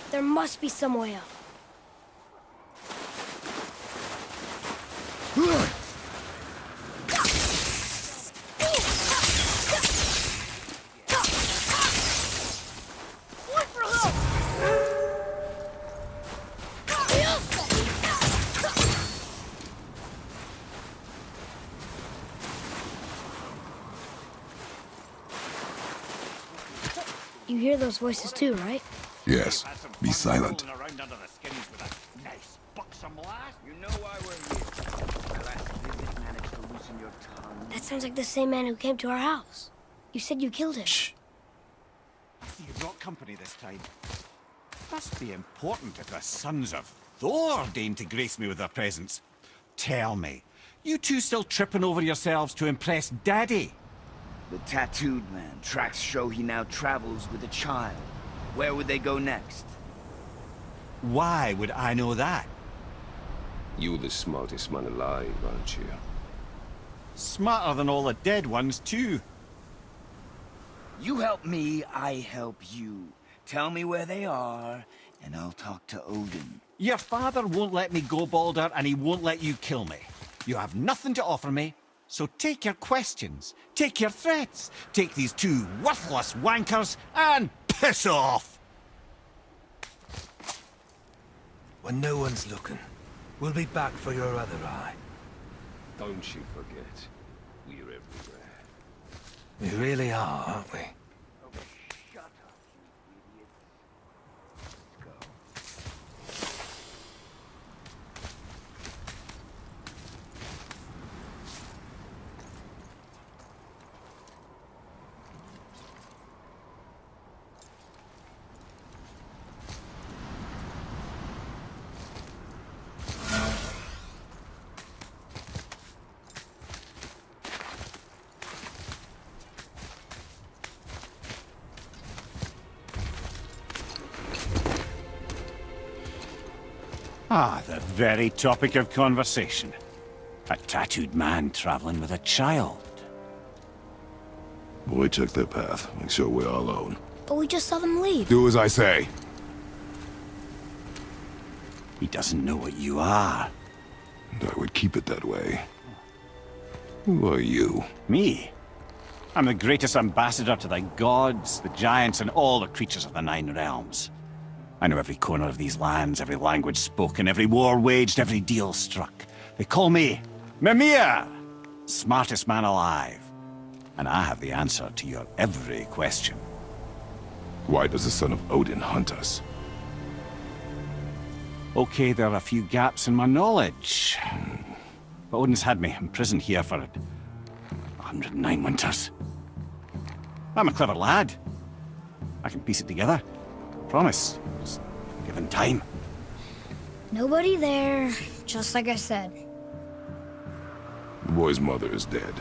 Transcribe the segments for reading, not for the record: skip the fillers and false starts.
There must be some way up. You hear those voices too, right? Yes. Be silent. You know why we're here. My last visit managed to loosen your tongue. That sounds like the same man who came to our house. You said you killed him. Shh. I see you brought company this time. Must be important if the sons of Thor deign to grace me with their presence. Tell me, you two still tripping over yourselves to impress Daddy? The tattooed man. Tracks show he now travels with a child. Where would they go next? Why would I know that? You're the smartest man alive, aren't you? Smarter than all the dead ones, too. You help me, I help you. Tell me where they are, and I'll talk to Odin. Your father won't let me go, Balder, and he won't let you kill me. You have nothing to offer me, so take your questions, take your threats, take these two worthless wankers, and piss off! When no one's looking, we'll be back for your other eye. Don't you forget, we're everywhere. We really are, aren't we? Oh, shut up, you idiots. Let's go. Ah, the very topic of conversation. A tattooed man traveling with a child. Boy, check their path. Make sure we're all alone. But we just saw them leave. Do as I say. He doesn't know what you are. And I would keep it that way. Who are you? Me? I'm the greatest ambassador to the gods, the giants, and all the creatures of the Nine Realms. I know every corner of these lands, every language spoken, every war waged, every deal struck. They call me Mimir, smartest man alive. And I have the answer to your every question. Why does the son of Odin hunt us? Okay, there are a few gaps in my knowledge. But Odin's had me imprisoned here for 109 winters. I'm a clever lad. I can piece it together. Promise. Just given time. Nobody there, just like I said. The boy's mother is dead.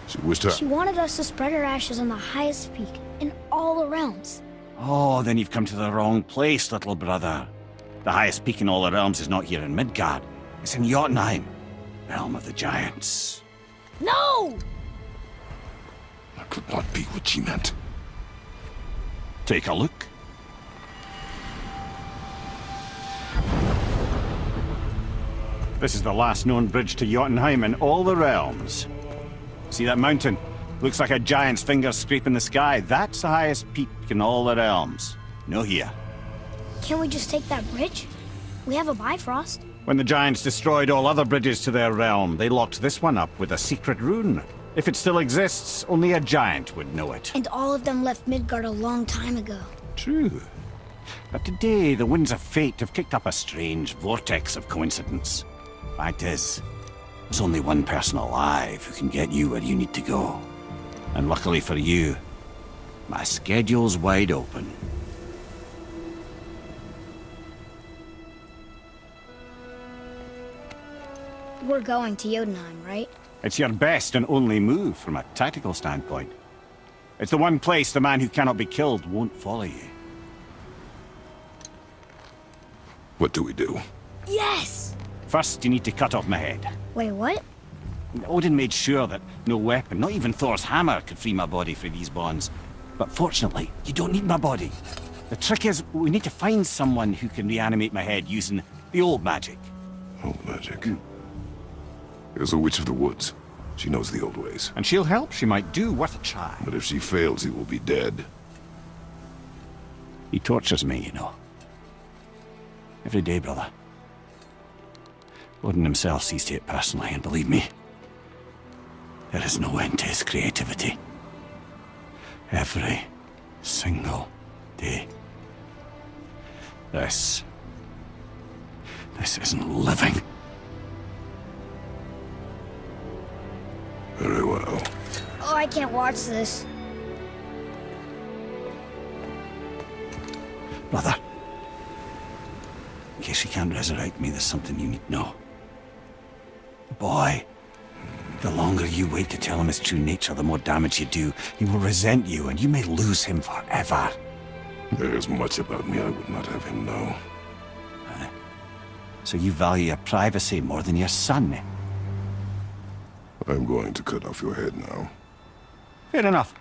She wished her... She wanted us to spread her ashes on the highest peak in all the realms. Oh, then you've come to the wrong place, little brother. The highest peak in all the realms is not here in Midgard. It's in Jotunheim, realm of the giants. No! That could not be what she meant. Take a look. This is the last known bridge to Jotunheim in all the realms. See that mountain? Looks like a giant's finger scraping the sky. That's the highest peak in all the realms. No here. Can't we just take that bridge? We have a Bifrost. When the giants destroyed all other bridges to their realm, they locked this one up with a secret rune. If it still exists, only a giant would know it. And all of them left Midgard a long time ago. True. But today, the winds of fate have kicked up a strange vortex of coincidence. Fact is, there's only one person alive who can get you where you need to go. And luckily for you, my schedule's wide open. We're going to Jotunheim, right? It's your best and only move from a tactical standpoint. It's the one place the man who cannot be killed won't follow you. What do we do? Yes! First, you need to cut off my head. Wait, what? Odin made sure that no weapon, not even Thor's hammer, could free my body from these bonds. But fortunately, you don't need my body. The trick is, we need to find someone who can reanimate my head using the old magic. Old magic. There's a witch of the woods. She knows the old ways. And she'll help. She might do. Worth a try. But if she fails, he will be dead. He tortures me, you know. Every day, brother. Odin himself sees to it personally, and believe me, there is no end to his creativity. Every single day. This isn't living. Very well. Oh, I can't watch this. Brother, in case you can't resurrect me, there's something you need to know. Boy, the longer you wait to tell him his true nature, the more damage you do. He will resent you, and you may lose him forever. There's much about me I would not have him know. So you value your privacy more than your son? I'm going to cut off your head now. Fair enough.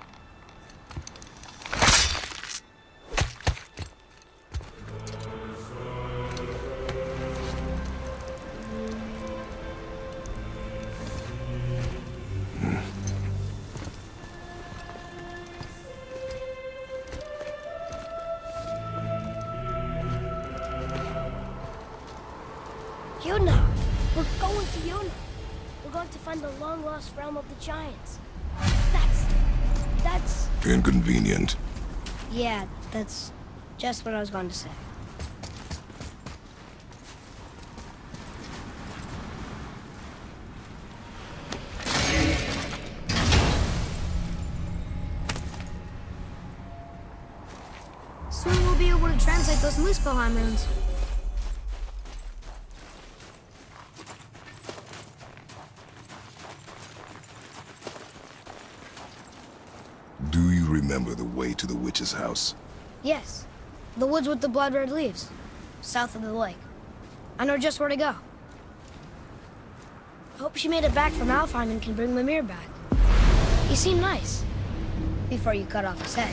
Jotunheim! We're going to Jotunheim! We're going to find the long-lost realm of the giants. That's... Inconvenient. Yeah, that's just what I was going to say. Soon we'll be able to translate those Muspelheim runes. Do you remember the way to the witch's house? Yes. The woods with the blood-red leaves. South of the lake. I know just where to go. Hope she made it back from Alfheim and can bring Mimir back. He seemed nice. Before you cut off his head.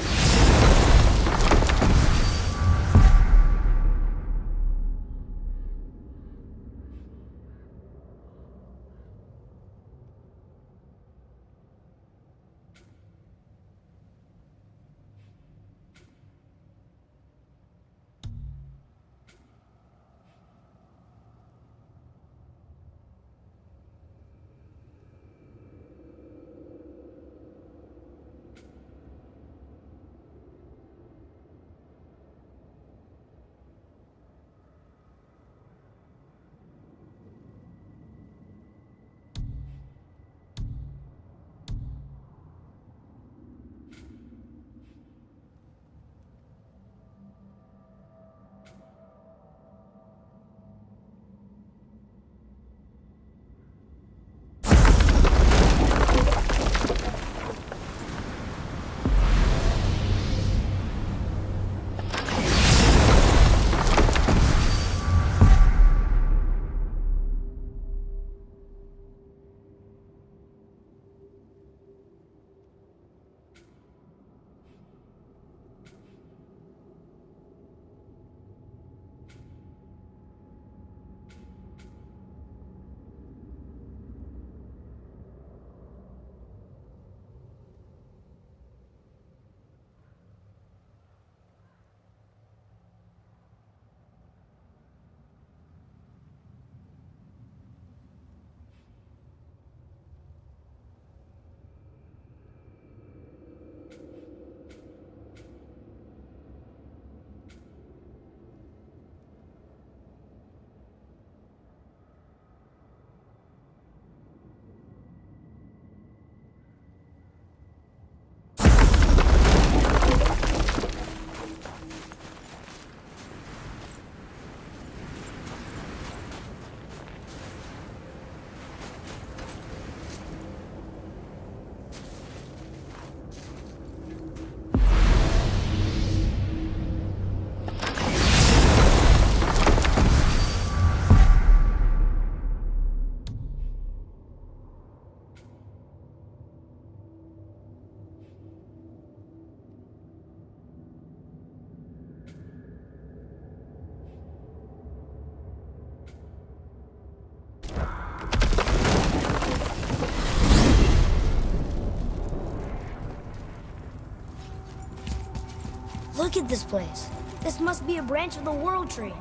Look at this place. This must be a branch of the World Tree.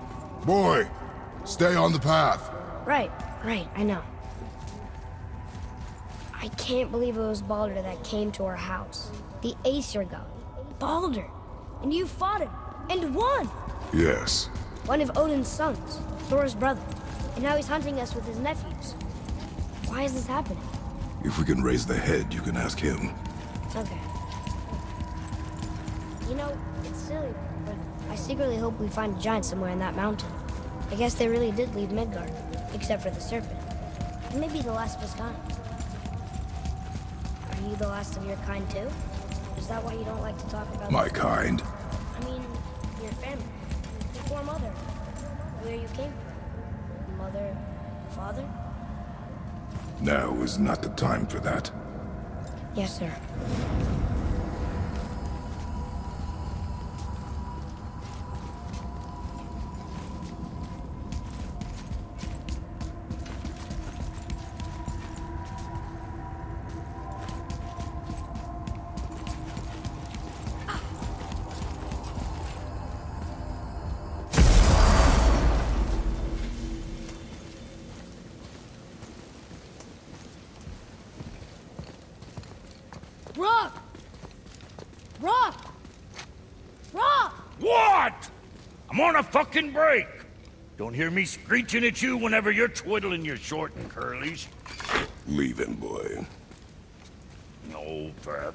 Boy, stay on the path. Right, I know. I can't believe it was Baldur that came to our house. The Aesir god. Baldur! And you fought him, and won! Yes. One of Odin's sons, Thor's brother. And now he's hunting us with his nephews. Why is this happening? If we can raise the head, you can ask him. Okay. You know, it's silly, but I secretly hope we find a giant somewhere in that mountain. I guess they really did leave Midgard, except for the serpent. And maybe the last of his kind. Are you the last of your kind too? Is that why you don't like to talk about My kind. I mean, your family. Before mother. Where you came from. Mother, father? Now is not the time for that. Yes, sir. Rock! Rock! Rock! What? I'm on a fucking break. Don't hear me screeching at you whenever you're twiddling your short and curlies. Leave him, boy. No, Pep.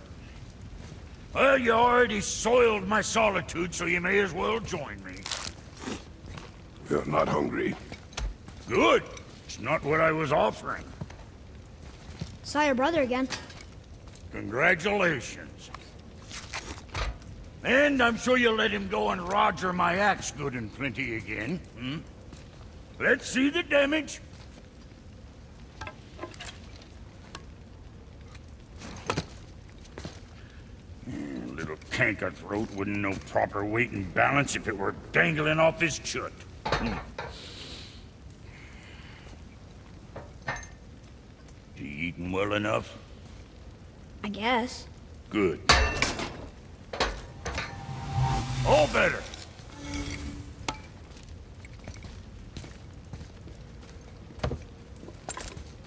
Well, you already soiled my solitude, so you may as well join me. You're not hungry. Good. It's not what I was offering. Saw your brother again. Congratulations. And I'm sure you'll let him go and Roger my axe good and plenty again, hmm? Let's see the damage. Little canker throat wouldn't know proper weight and balance if it were dangling off his chut. You eating well enough? I guess. Good. All better.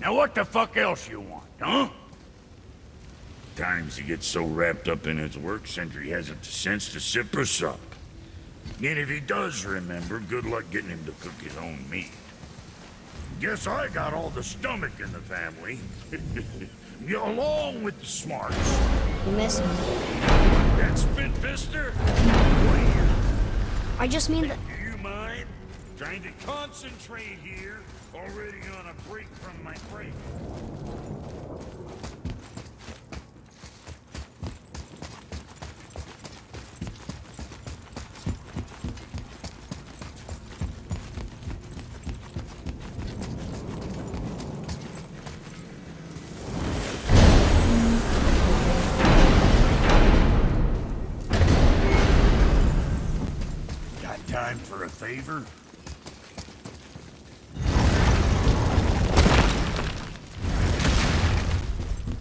Now what the fuck else you want, huh? Times he gets so wrapped up in his work, Sentry hasn't the sense to sip or sup. And if he does remember, good luck getting him to cook his own meat. Guess I got all the stomach in the family. Along with the smarts. You miss him. That spinfister? What are you? I just mean that... Do you mind? Trying to concentrate here. Already on a break from my break. Got time for a favor?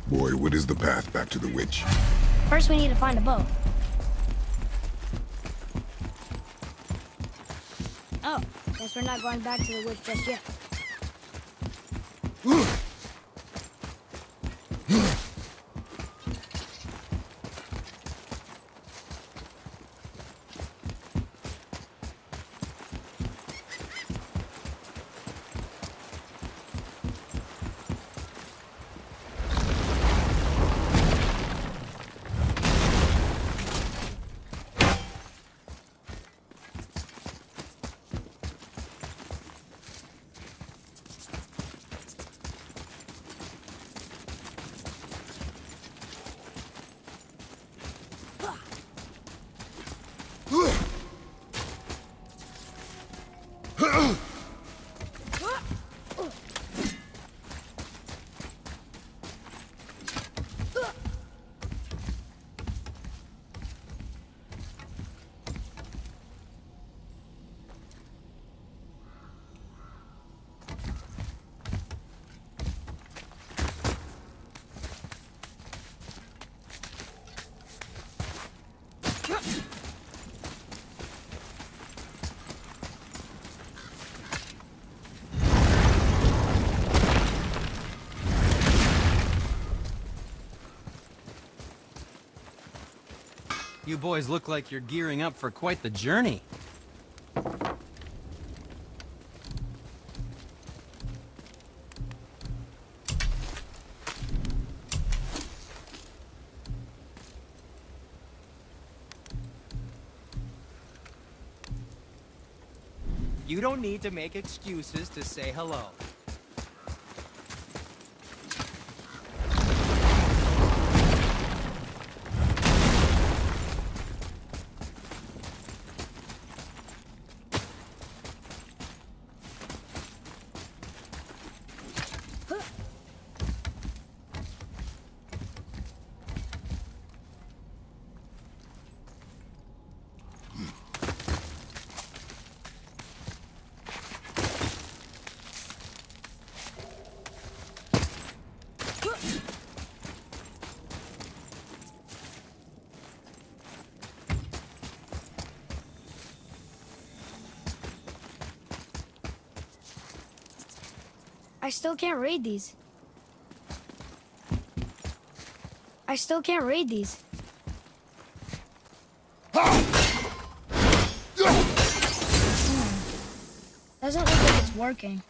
Boy, what is the path back to the witch? First we need to find a bow. Oh, guess we're not going back to the witch just yet. You boys look like you're gearing up for quite the journey. You don't need to make excuses to say hello. I still can't read these. I still can't read these. Doesn't look like it's working.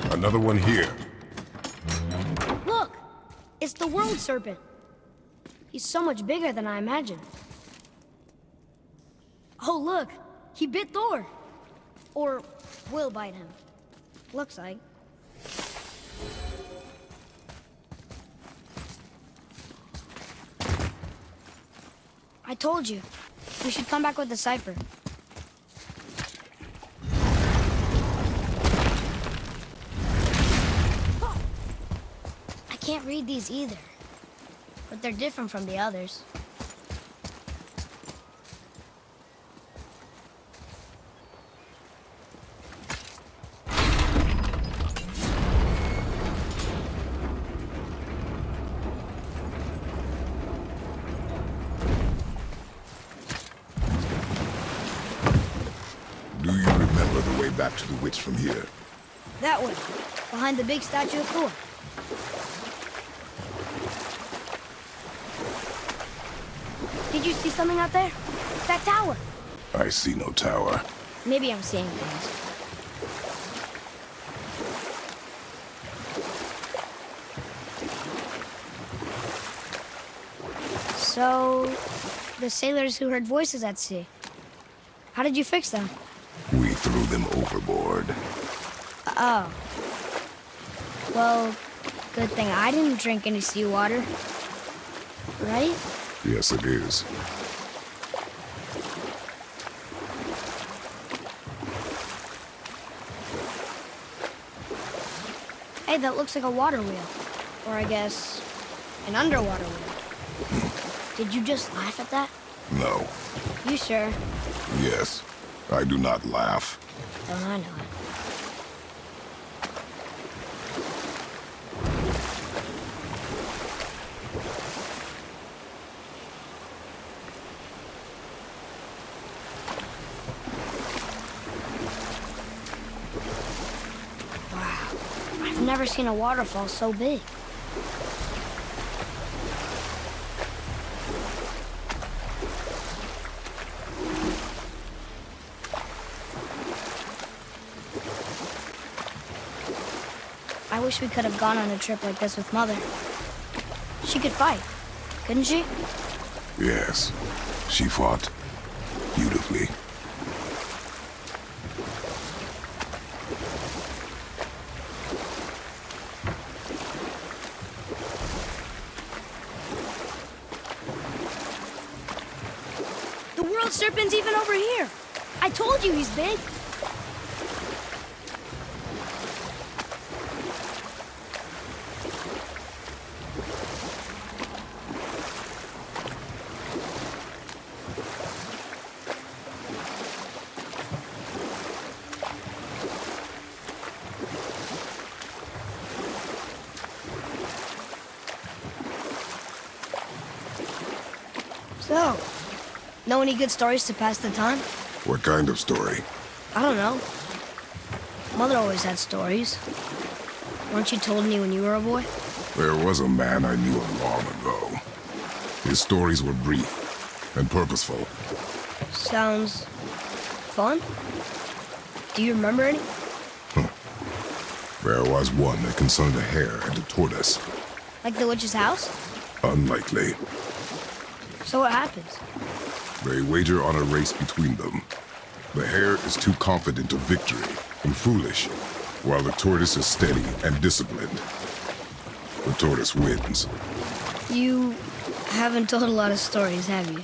Another one here. Look! It's the world serpent. He's so much bigger than I imagined. Oh, look! He bit Thor! Or will bite him. Looks like. I told you. We should come back with the cipher. I can't read these either. But they're different from the others. Do you remember the way back to the witch from here? That way, behind the big statue of Thor. Did you see something out there? That tower. I see no tower. Maybe I'm seeing things. So, the sailors who heard voices at sea. How did you fix them? We threw them overboard. Oh. Well, good thing I didn't drink any seawater. Right? Yes, it is. Hey, that looks like a water wheel. Or I guess, an underwater wheel. Did you just laugh at that? No. You sure? Yes. I do not laugh. Oh, I know it. Wow. I've never seen a waterfall so big. I wish we could have gone on a trip like this with Mother. She could fight, couldn't she? Yes. She fought beautifully. The world serpent's even over here. I told you he's big. So, know any good stories to pass the time? What kind of story? I don't know. Mother always had stories. Weren't you told any when you were a boy? There was a man I knew long ago. His stories were brief and purposeful. Sounds fun. Do you remember any? There was one that concerned a hare and a tortoise. Like the witch's house? Unlikely. So what happens? They wager on a race between them. The hare is too confident of victory and foolish, while the tortoise is steady and disciplined. The tortoise wins. You haven't told a lot of stories, have you?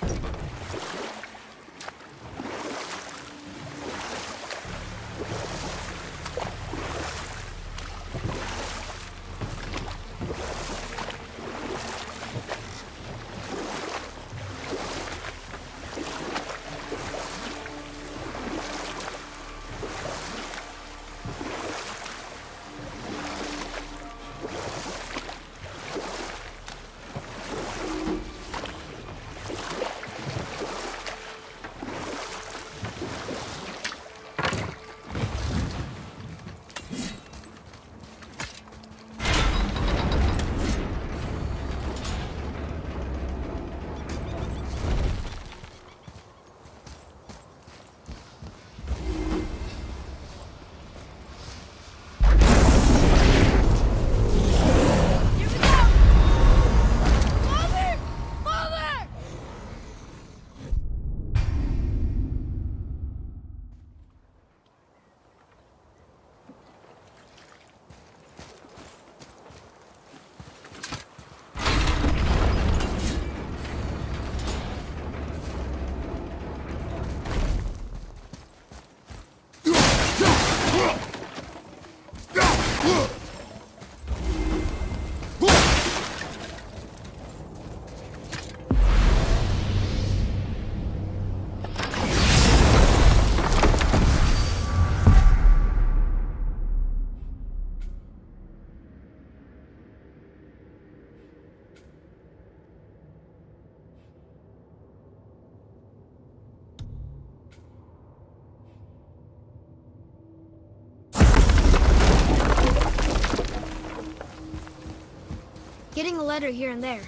Getting a letter here and there,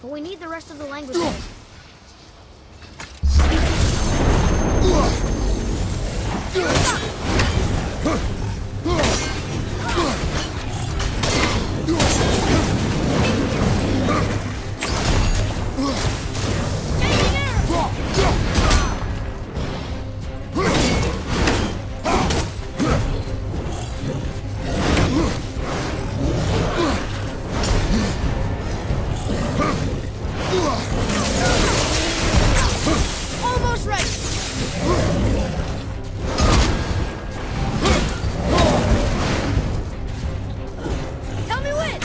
but we need the rest of the languages. Almost ready. Tell me when.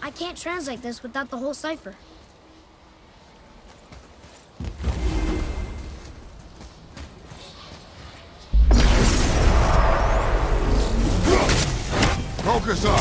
I can't translate this without the whole cipher. Focus up!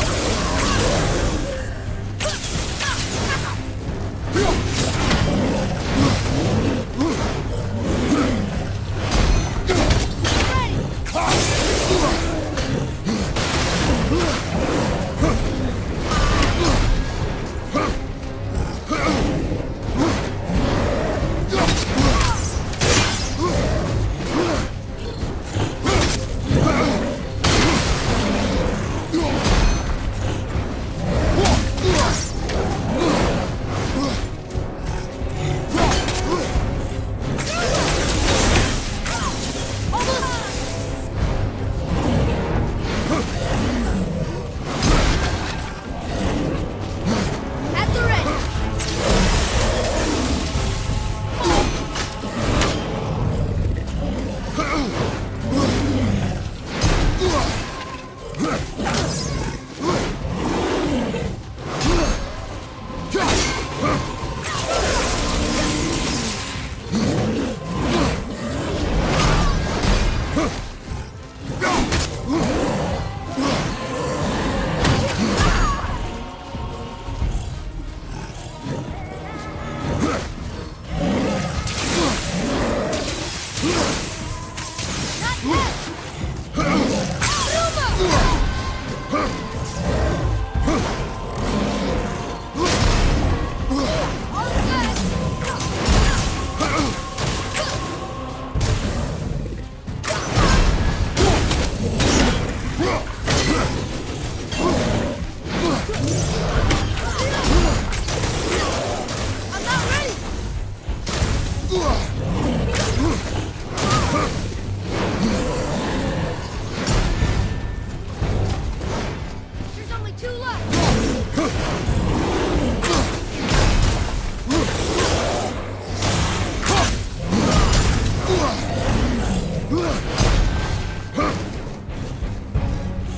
There's only two left.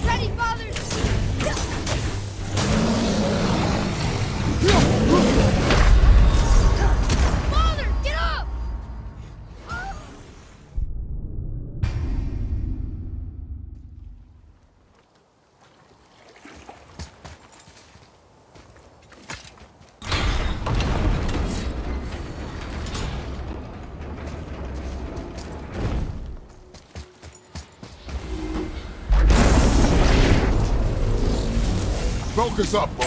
Ready, fathers! Father, get up! Focus up, boy.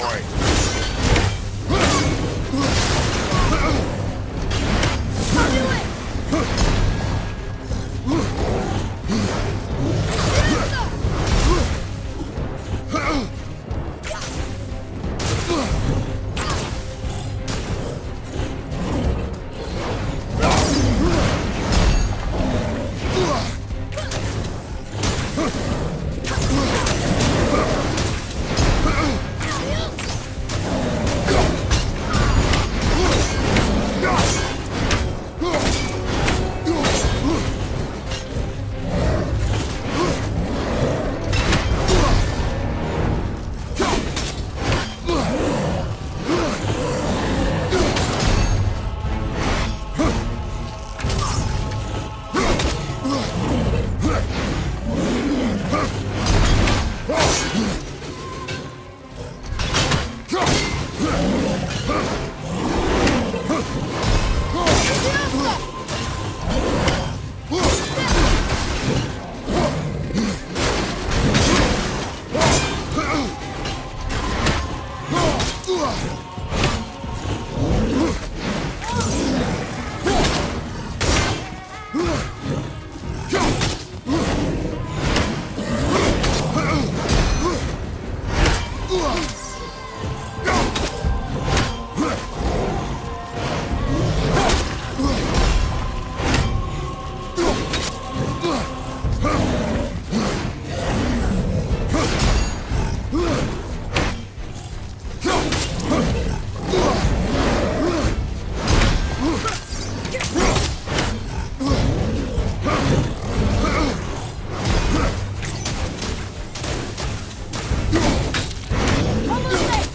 I'll do it!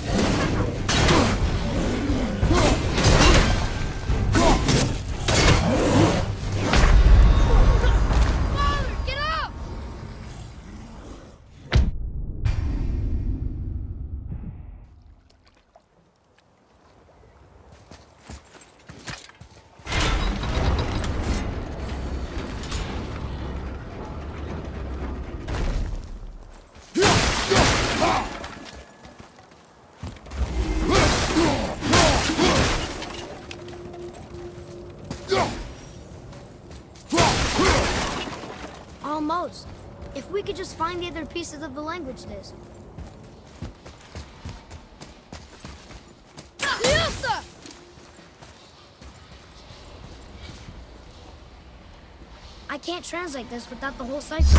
Almost. If we could just find the other pieces of the language disc. I can't translate this without the whole cipher.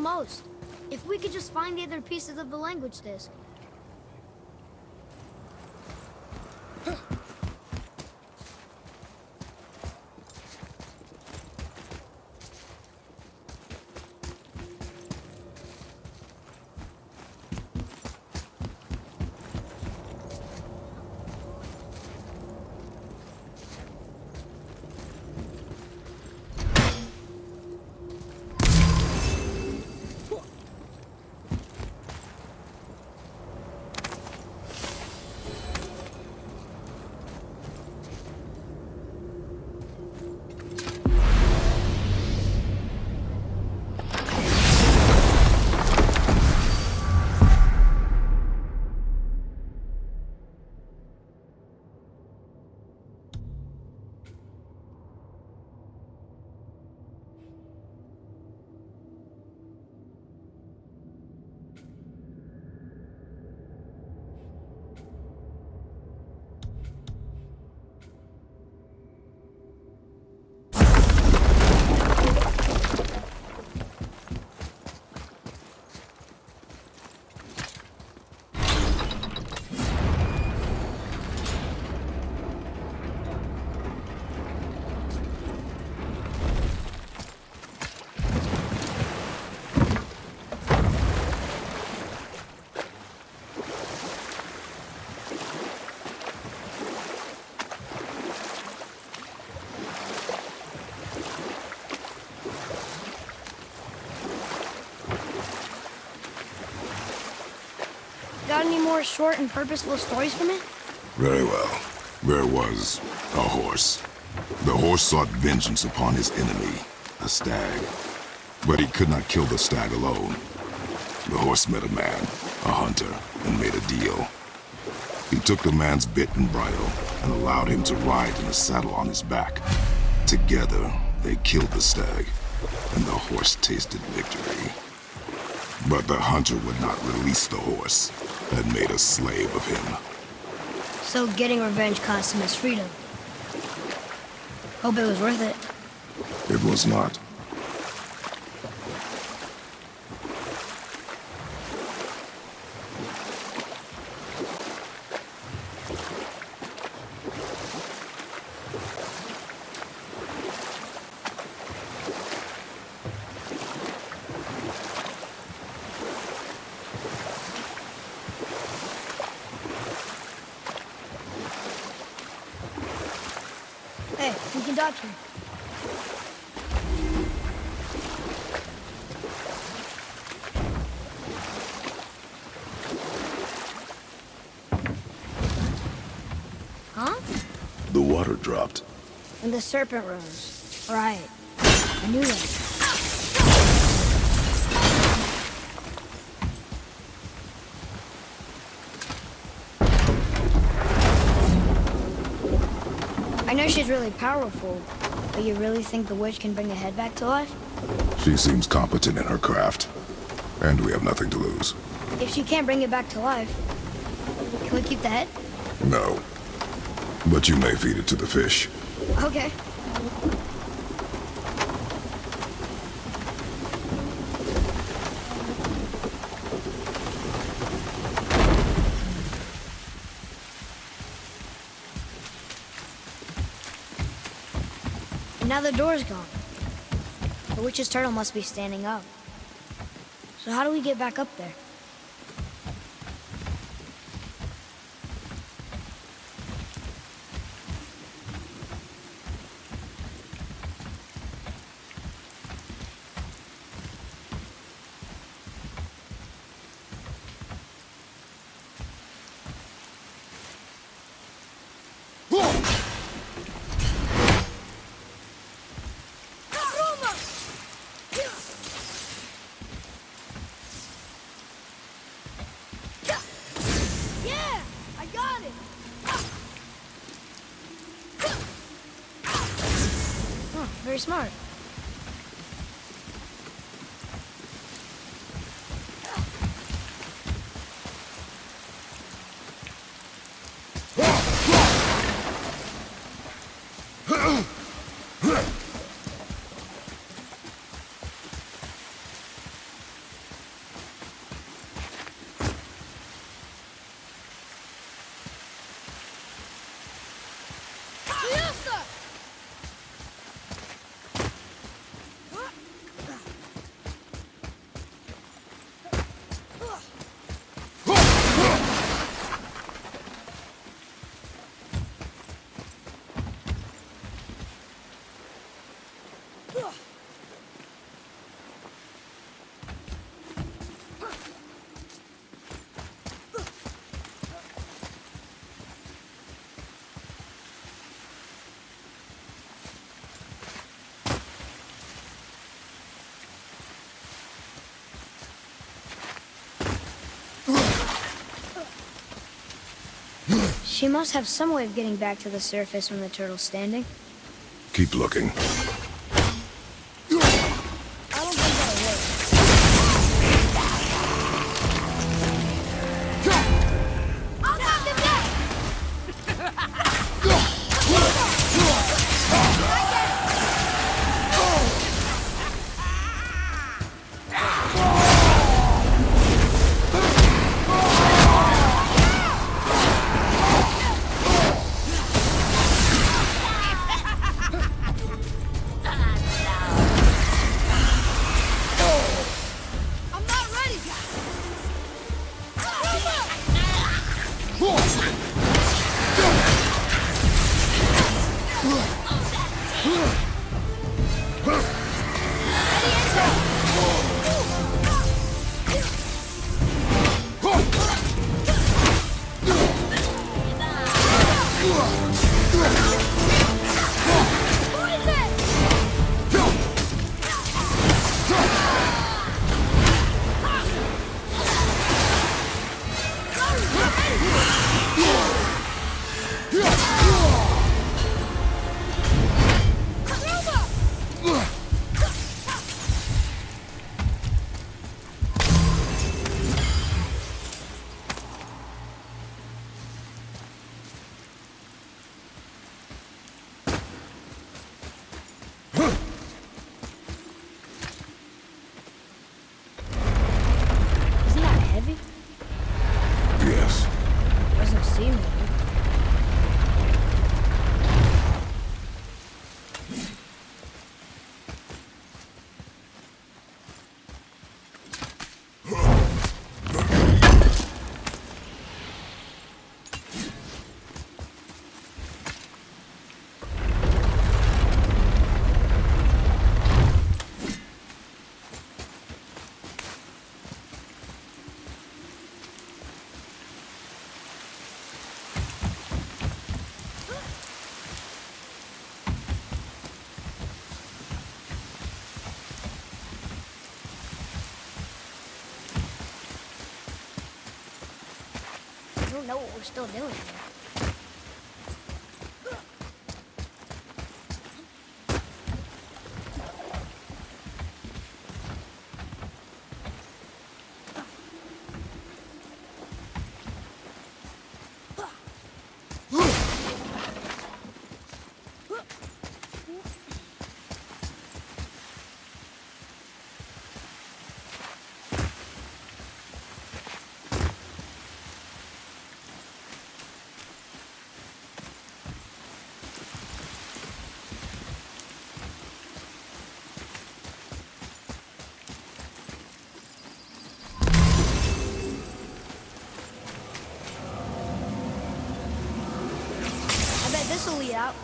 most. If we could just find the other pieces of the language disc. Got any more short and purposeful stories from it? Very well. There was a horse. The horse sought vengeance upon his enemy, a stag. But he could not kill the stag alone. The horse met a man, a hunter, and made a deal. He took the man's bit and bridle and allowed him to ride in a saddle on his back. Together, they killed the stag, and the horse tasted victory. But the hunter would not release the horse and made a slave of him. So getting revenge cost him his freedom. Hope it was worth it. It was not. Hey, we can dodge him. Huh? The water dropped. And the serpent rose. Right. I knew that. I know she's really powerful, but you really think the witch can bring the head back to life? She seems competent in her craft, and we have nothing to lose. If she can't bring it back to life, can we keep the head? No. But you may feed it to the fish. Okay. And now the door's gone. The witch's turtle must be standing up. So how do we get back up there? Yeah, I got it. Oh, very smart. She must have some way of getting back to the surface when the turtle's standing. Keep looking. I don't think that'll work. I'll knock him down! I'm not ready! Isn't that heavy? Yes. Doesn't seem heavy. I don't know what we're still doing here. I bet this'll lead out.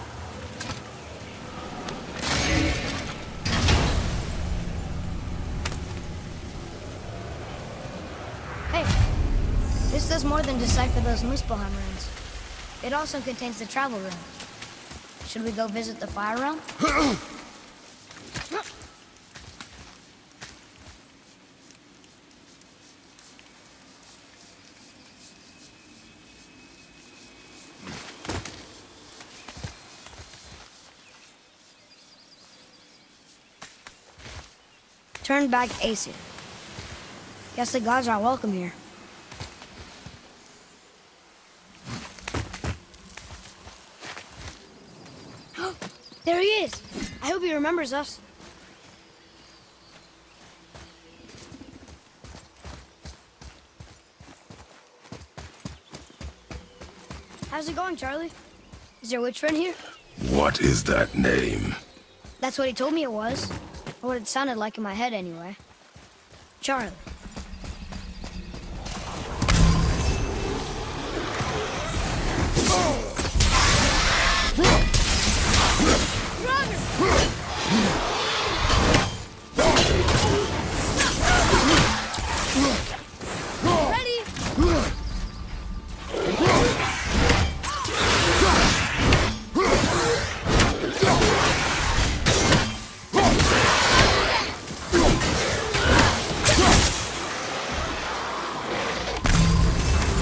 Hey, this does more than decipher those Muspelheim runes. It also contains the travel rune. Should we go visit the fire realm? Turn back Aesir. Guess the gods aren't welcome here. There he is! I hope he remembers us. How's it going, Charlie? Is your witch friend here? What is that name? That's what he told me it was. Or what it sounded like in my head, anyway. Charlie. Ready?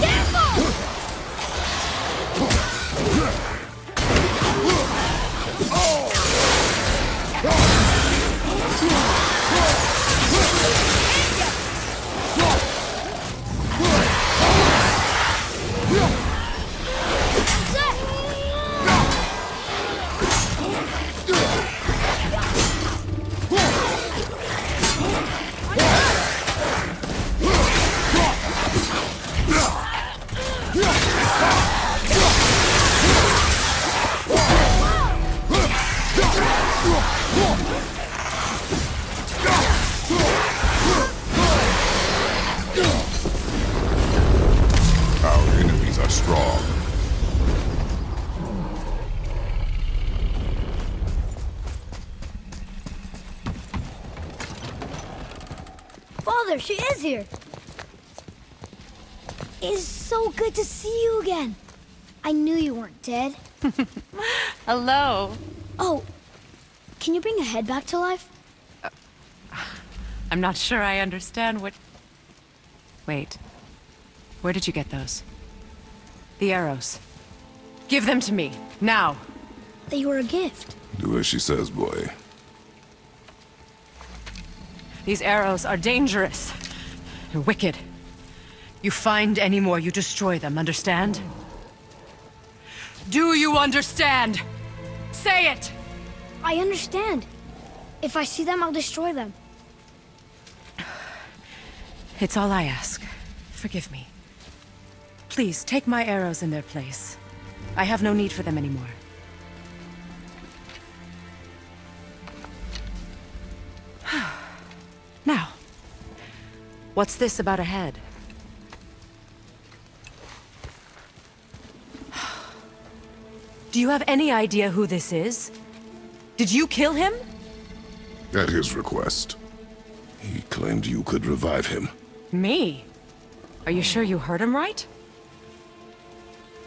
Careful! Mother, she is here. It is so good to see you again. I knew you weren't dead. Hello. Oh, can you bring a head back to life? I'm not sure I understand what... Wait. Where did you get those? The arrows. Give them to me, now. They were a gift. Do as she says, boy. These arrows are dangerous. They're wicked. You find any more, you destroy them, understand? Do you understand? Say it! I understand. If I see them, I'll destroy them. It's all I ask. Forgive me. Please, take my arrows in their place. I have no need for them anymore. Now, what's this about a head? Do you have any idea who this is? Did you kill him? At his request. He claimed you could revive him. Me? Are you sure you heard him right?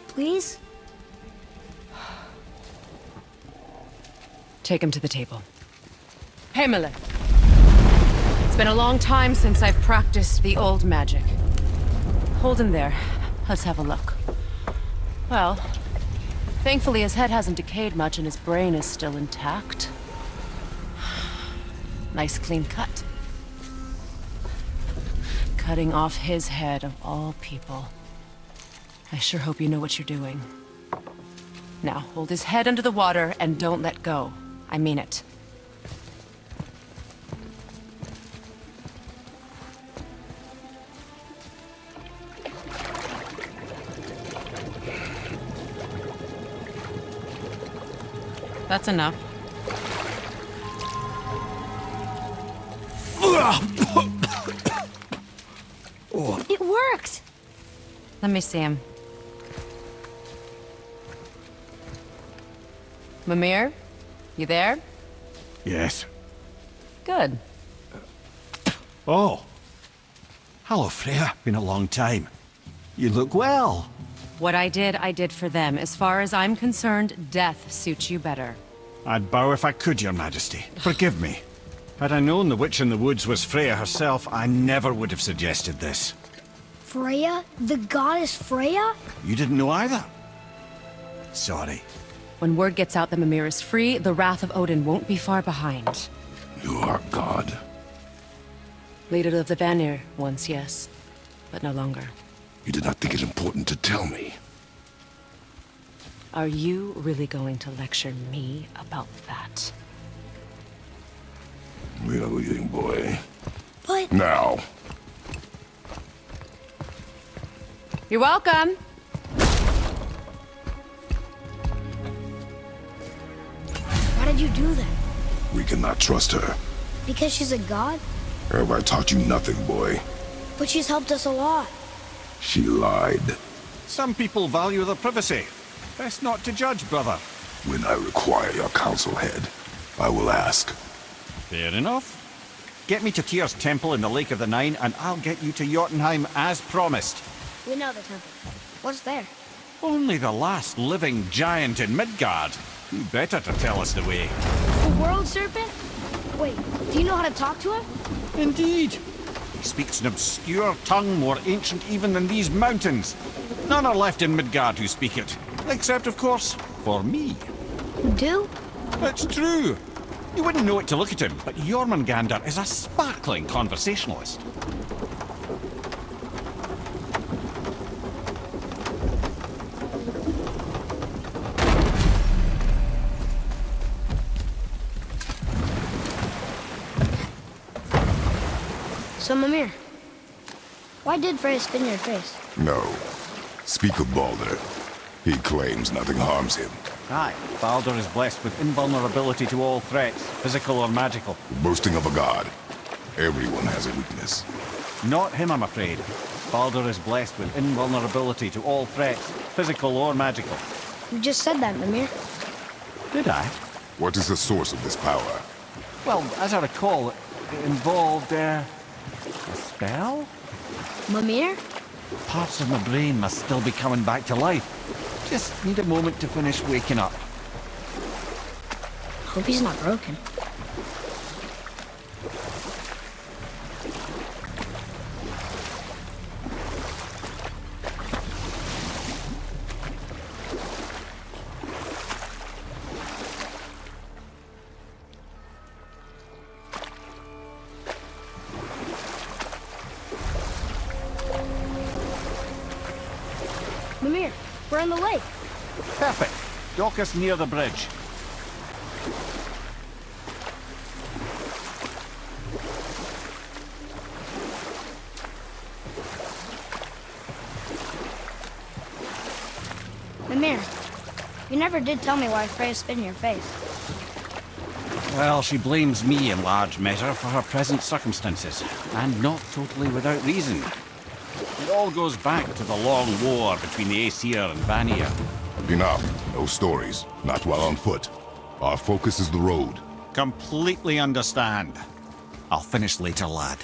Please? Take him to the table. Himmelen. It's been a long time since I've practiced the old magic. Hold him there. Let's have a look. Well, thankfully his head hasn't decayed much and his brain is still intact. Nice clean cut. Cutting off his head of all people. I sure hope you know what you're doing. Now, hold his head under the water and don't let go. I mean it. That's enough. It worked! Let me see him. Mimir? You there? Yes. Good. Oh. Hello, Freya. Been a long time. You look well. What I did for them. As far as I'm concerned, death suits you better. I'd bow if I could, Your Majesty. Forgive me. Had I known the witch in the woods was Freya herself, I never would have suggested this. Freya? The goddess Freya? You didn't know either? Sorry. When word gets out that Mimir is free, the wrath of Odin won't be far behind. You are God. Leader of the Vanir, once, yes. But no longer. You did not think it important to tell me. Are you really going to lecture me about that? We are leaving, boy. But... Now. You're welcome! Why did you do that? We cannot trust her. Because she's a god? Have I taught you nothing, boy? But she's helped us a lot. She lied. Some people value their privacy. Best not to judge, brother. When I require your council head, I will ask. Fair enough. Get me to Tyr's temple in the Lake of the Nine, and I'll get you to Jotunheim as promised. We know the temple. What's there? Only the last living giant in Midgard. Who better to tell us the way? The world serpent? Wait, do you know how to talk to him? Indeed. He speaks an obscure tongue more ancient even than these mountains. None are left in Midgard who speak it. Except, of course, for me. You do? It's true. You wouldn't know it to look at him, but Jormungandr is a sparkling conversationalist. So, Mimir, why did Freya spin your face? No. Speak of Baldur. He claims nothing harms him. Aye, Baldur is blessed with invulnerability to all threats, physical or magical. Boasting of a god. Everyone has a weakness. Not him, I'm afraid. Baldur is blessed with invulnerability to all threats, physical or magical. You just said that, Mimir. Did I? What is the source of this power? Well, as I recall, it involved, A spell? Mimir? Parts of my brain must still be coming back to life. Just need a moment to finish waking up. Hope he's not broken. Mimir, we're on the lake. Perfect. Dock us near the bridge. Mimir, you never did tell me why Freya spit in your face. Well, she blames me in large measure for her present circumstances, and not totally without reason. It all goes back to the long war between the Aesir and Vanir. Enough. No stories. Not while on foot. Our focus is the road. Completely understand. I'll finish later, lad.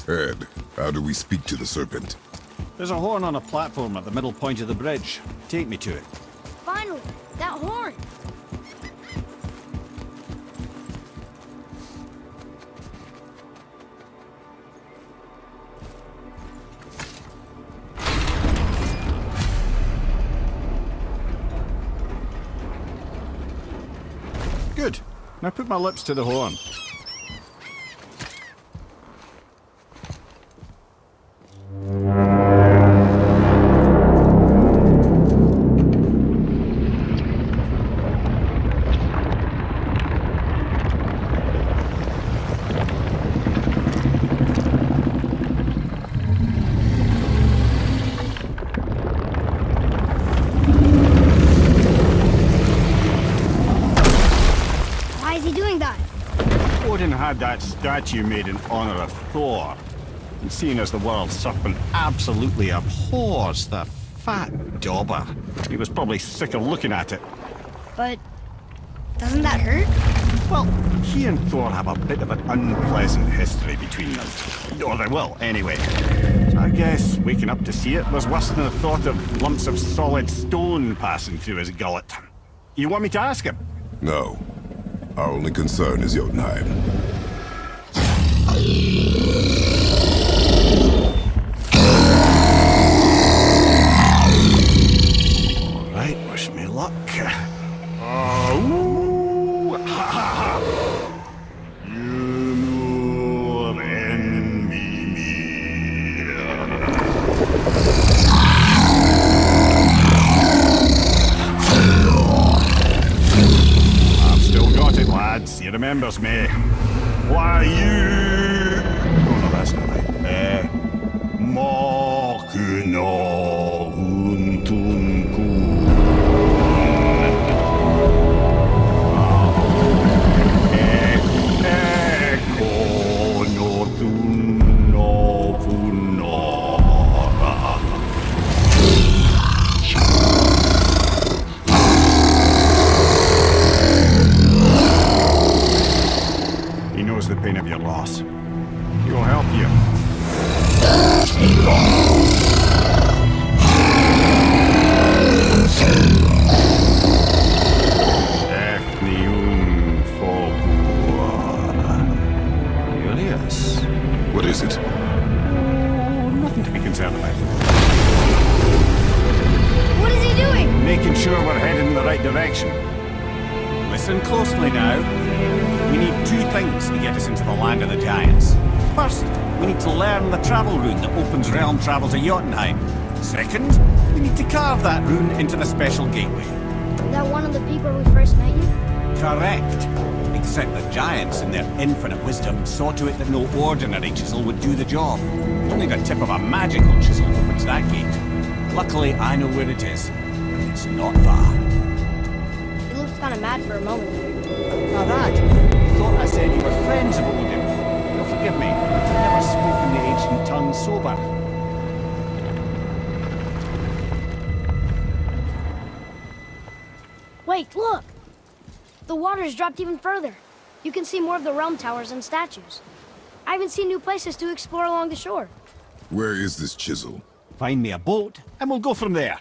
Ed, how do we speak to the serpent? There's a horn on a platform at the middle point of the bridge. Take me to it. Finally, that horn! Good. Now put my lips to the horn. Why is he doing that? Odin had that statue made in honor of Thor. And seeing as the world serpent absolutely abhors the fat dauber, he was probably sick of looking at it. But doesn't that hurt? Well, he and Thor have a bit of an unpleasant history between them. Or they will, anyway. So I guess waking up to see it was worse than the thought of lumps of solid stone passing through his gullet. You want me to ask him? No. Our only concern is Jotunheim. All right, wish me luck. Oh, ha ha ha! You and me. I've still got it, lads. He remembers me. Why you? Oh no, that's not right. Makuna untunku. He knows the pain of your loss. He will help you. Julius. What is it? Oh, nothing to be concerned about. What is he doing? Making sure we're heading in the right direction. Listen closely now. We need two things to get us into the land of the giants. First, we need to learn the travel rune that opens realm travel to Jotunheim. Second, we need to carve that rune into the special gateway. That one of the people we first met you? Correct. Except the giants, in their infinite wisdom, saw to it that no ordinary chisel would do the job. Only the tip of a magical chisel opens that gate. Luckily, I know where it is. It's not far. He looked kind of mad for a moment there. Now that, you thought I said you were friends of Odin. You'll forgive me. I've never spoken the ancient tongue sober. Wait, look! The water's dropped even further. You can see more of the realm towers and statues. I haven't seen new places to explore along the shore. Where is this chisel? Find me a boat, and we'll go from there.